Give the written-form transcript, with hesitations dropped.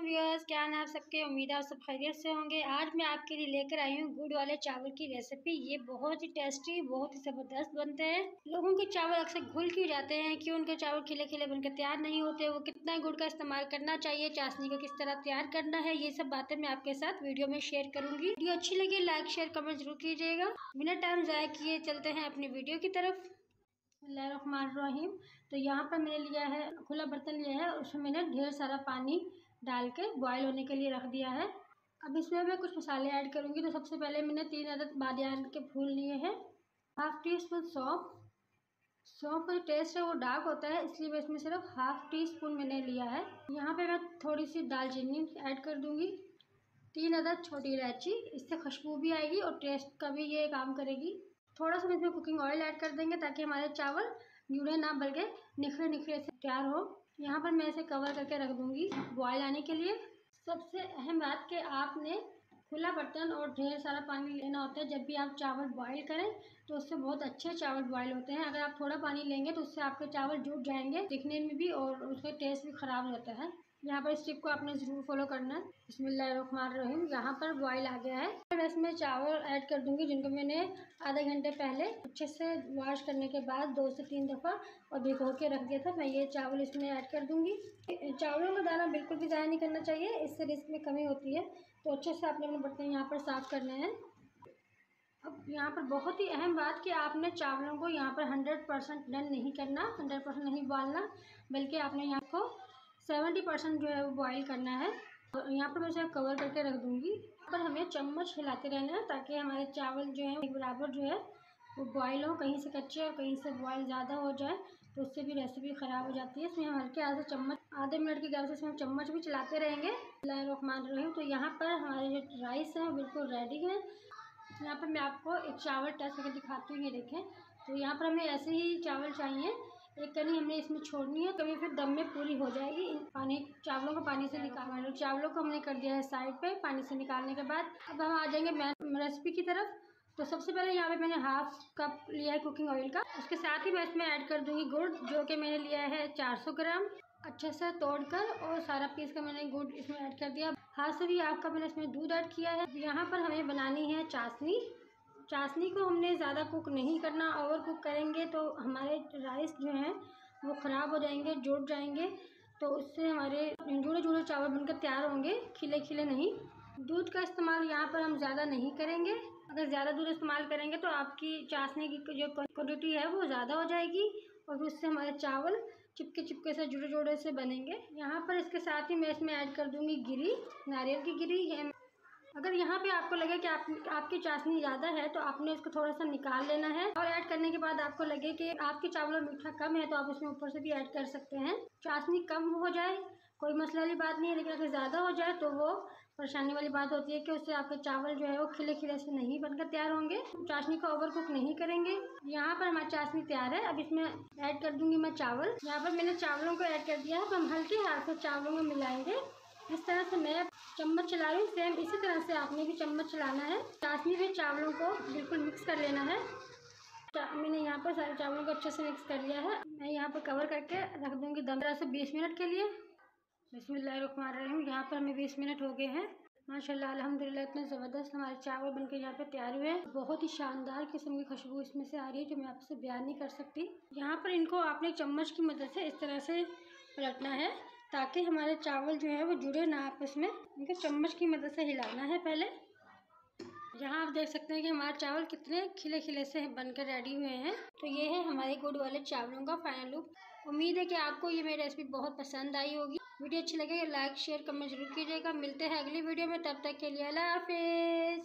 Viewers, क्या नाम आप सबके। उम्मीद है आप सब खैरियत से होंगे। आज मैं आपके लिए लेकर आई हूँ गुड़ वाले चावल की रेसिपी। ये बहुत ही टेस्टी, बहुत ही ज़बरदस्त बनते हैं। लोगों के चावल अक्सर घुल क्यों जाते हैं, क्यों उनके चावल खिले खिले बनकर तैयार नहीं होते, वो कितना गुड़ का इस्तेमाल करना चाहिए, चाशनी को किस तरह तैयार करना है, ये सब बातें मैं आपके साथ वीडियो में शेयर करूंगी। वीडियो अच्छी लगी लाइक शेयर कमेंट जरूर कीजिएगा। बिना टाइम ज़ाया किए चलते हैं अपनी वीडियो की तरफ। बिस्मिल्लाहिर्रहमानिर्रहीम। तो यहाँ पर मैंने लिया है खुला बर्तन लिया है, उसमें मैंने ढेर सारा पानी डाल के बॉयल होने के लिए रख दिया है। अब इसमें मैं कुछ मसाले ऐड करूँगी। तो सबसे पहले मैंने 3 अदद बादियान के फूल लिए हैं, हाफ टी स्पून सौंफ। सौंफ का जो टेस्ट है वो डार्क होता है, इसलिए मैं इसमें सिर्फ हाफ टी स्पून मैंने लिया है। यहाँ पे मैं थोड़ी सी दालचीनी ऐड कर दूँगी, 3 अदद छोटी इलायची, इससे खुशबू भी आएगी और टेस्ट का भी ये काम करेगी। थोड़ा सा इसमें कुकिंग ऑयल ऐड कर देंगे ताकि हमारे चावल जुड़े ना बल्कि निखरे निखरे से तैयार हो। यहाँ पर मैं इसे कवर करके रख दूँगी बॉयल आने के लिए। सबसे अहम बात कि आपने खुला बर्तन और ढेर सारा पानी लेना होता है। जब भी आप चावल बॉयल करें तो उससे बहुत अच्छे चावल बॉयल होते हैं। अगर आप थोड़ा पानी लेंगे तो उससे आपके चावल जुट जाएंगे दिखने में भी, और उसका टेस्ट भी ख़राब होता है। यहाँ पर इस टिप को आपने ज़रूर फॉलो करना है। बिस्मिल्लाहिर्रहमानिर्रहीम। यहाँ पर बॉयल आ गया है। मैं इसमें चावल ऐड कर दूँगी जिनको मैंने आधे घंटे पहले अच्छे से वॉश करने के बाद 2 से 3 दफ़ा और भिगो के रख दिया था। मैं ये चावल इसमें ऐड कर दूँगी। चावलों का दाना बिल्कुल भी ज़ाया नहीं करना चाहिए, इससे रिस्क में कमी होती है। तो अच्छे से आपने अपने बर्तन यहाँ पर साफ़ करने हैं। अब यहाँ पर बहुत ही अहम बात कि आपने चावलों को यहाँ पर 100% डन नहीं करना, 100% नहीं उबालना, बल्कि आपने यहाँ को 70% जो है वो बॉईल करना है। और यहाँ पर मैं इसे कवर करके रख दूँगी। यहाँ पर हमें चम्मच हिलाते रहना है ताकि हमारे चावल जो है एक बराबर जो है वो बॉईल हो, कहीं से कच्चे और कहीं से बॉईल ज़्यादा हो जाए तो उससे भी रेसिपी ख़राब हो जाती है। इसमें हम हल्के आँच से चम्मच आधे मिनट के गैप से इसमें चम्मच भी चलाते रहेंगे। बिस्मिल्लाहिर्रहमानिर्रहीम। तो यहाँ पर हमारे जो राइस हैं वो बिल्कुल रेडी है। यहाँ पर मैं आपको एक चावल टेस्ट करके दिखाती हूँ, ये देखें। तो यहाँ पर हमें ऐसे ही चावल चाहिए, एक कनी हमने इसमें छोड़नी है, कभी फिर दम में पूरी हो जाएगी। इन पानी चावलों को पानी से निकालना, चावलों को हमने कर दिया है साइड पे पानी से निकालने के बाद। अब हम आ जाएंगे मेन रेसिपी की तरफ। तो सबसे पहले यहाँ पे मैंने हाफ कप लिया है कुकिंग ऑयल का, उसके साथ ही मैं इसमें ऐड कर दूँगी गुड़, जो कि मैंने लिया है 400 ग्राम, अच्छे से तोड़कर और सारा पीस का मैंने गुड़ इसमें ऐड कर दिया। हाथ से भी हाफ कप मैंने इसमें दूध ऐड किया है। यहाँ पर हमें बनानी है चाशनी। चाशनी को हमने ज़्यादा कुक नहीं करना, ओवर कुक करेंगे तो हमारे राइस जो हैं वो ख़राब हो जाएंगे, जुड़ जाएंगे, तो उससे हमारे जुड़े जुड़े चावल बनकर तैयार होंगे, खिले खिले नहीं। दूध का इस्तेमाल यहाँ पर हम ज़्यादा नहीं करेंगे। अगर ज़्यादा दूध इस्तेमाल करेंगे तो आपकी चाशनी की जो क्वांटिटी है वो ज़्यादा हो जाएगी और उससे हमारे चावल चिपके चिपके से जुड़े जुड़े से बनेंगे। यहाँ पर इसके साथ ही मैं इसमें ऐड कर दूँगी गिरी, नारियल की गिरी। अगर यहाँ पे आपको लगे कि आपकी चाशनी ज़्यादा है तो आपने इसको थोड़ा सा निकाल लेना है, और ऐड करने के बाद आपको लगे कि आपके चावल में मीठा कम है तो आप इसमें ऊपर से भी ऐड कर सकते हैं। चाशनी कम हो जाए कोई मसला वाली बात नहीं है, लेकिन अगर ज़्यादा हो जाए तो वो परेशानी वाली बात होती है कि उससे आपके चावल जो है वो खिले खिले से नहीं बनकर तैयार होंगे। चाशनी को ओवर कुक नहीं करेंगे। यहाँ पर हमारी चाशनी तैयार है। अब इसमें ऐड कर दूँगी मैं चावल। यहाँ पर मैंने चावलों को ऐड कर दिया है, तो हम हल्के हाथ से चावलों में मिलाएंगे। इस तरह से मैं चम्मच चला रही हूँ, सेम इसी तरह से आपने भी चम्मच चलाना है। चाशनी में चावलों को बिल्कुल मिक्स कर लेना है। मैंने यहाँ पर सारे चावलों को अच्छे से मिक्स कर लिया है। मैं यहाँ पर कवर करके रख दूँगी 15 से 20 मिनट के लिए। बिस्मिल्लाहिर्रहमानिर्रहीम। यहाँ पर हमें 20 मिनट हो गए हैं। माशाल्लाह अल्हम्दुलिल्लाह इतने ज़बरदस्त हमारे चावल बनकर यहाँ पे तैयार हुए हैं। बहुत ही शानदार किस्म की खुशबू इसमें से आ रही है जो मैं आपसे बयान नहीं कर सकती। यहाँ पर इनको आपने चम्मच की मदद से इस तरह से पलटना है ताकि हमारे चावल जो है वो जुड़े ना आपस में। इनको चम्मच की मदद से हिलाना है पहले। यहाँ आप देख सकते हैं कि हमारे चावल कितने खिले खिले से बनकर रेडी हुए हैं। तो ये है हमारे गुड़ वाले चावलों का फाइनल लुक। उम्मीद है कि आपको ये मेरी रेसिपी बहुत पसंद आई होगी। वीडियो अच्छी लगे लाइक शेयर कमेंट जरूर कीजिएगा। मिलते हैं अगली वीडियो में, तब तक के लिए अल्लाह हाफिज़।